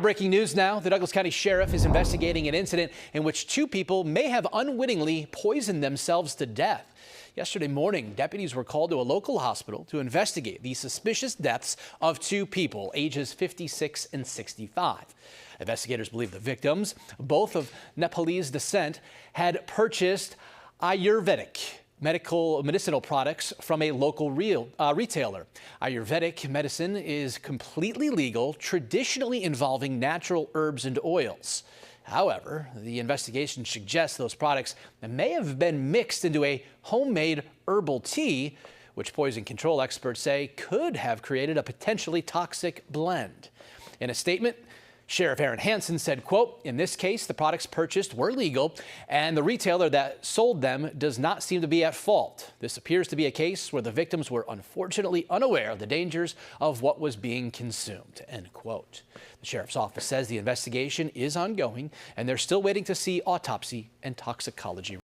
Breaking news now. The Douglas County Sheriff is investigating an incident in which two people may have unwittingly poisoned themselves to death. Yesterday morning, deputies were called to a local hospital to investigate the suspicious deaths of two people, ages 56 and 65. Investigators believe the victims, both of Nepalese descent, had purchased Ayurvedic medicinal products from a local retailer. Ayurvedic medicine is completely legal, traditionally involving natural herbs and oils. However, the investigation suggests those products may have been mixed into a homemade herbal tea, which poison control experts say could have created a potentially toxic blend. In a statement, Sheriff Aaron Hansen said, quote, "In this case, the products purchased were legal and the retailer that sold them does not seem to be at fault. This appears to be a case where the victims were unfortunately unaware of the dangers of what was being consumed," end quote. The sheriff's office says the investigation is ongoing and they're still waiting to see autopsy and toxicology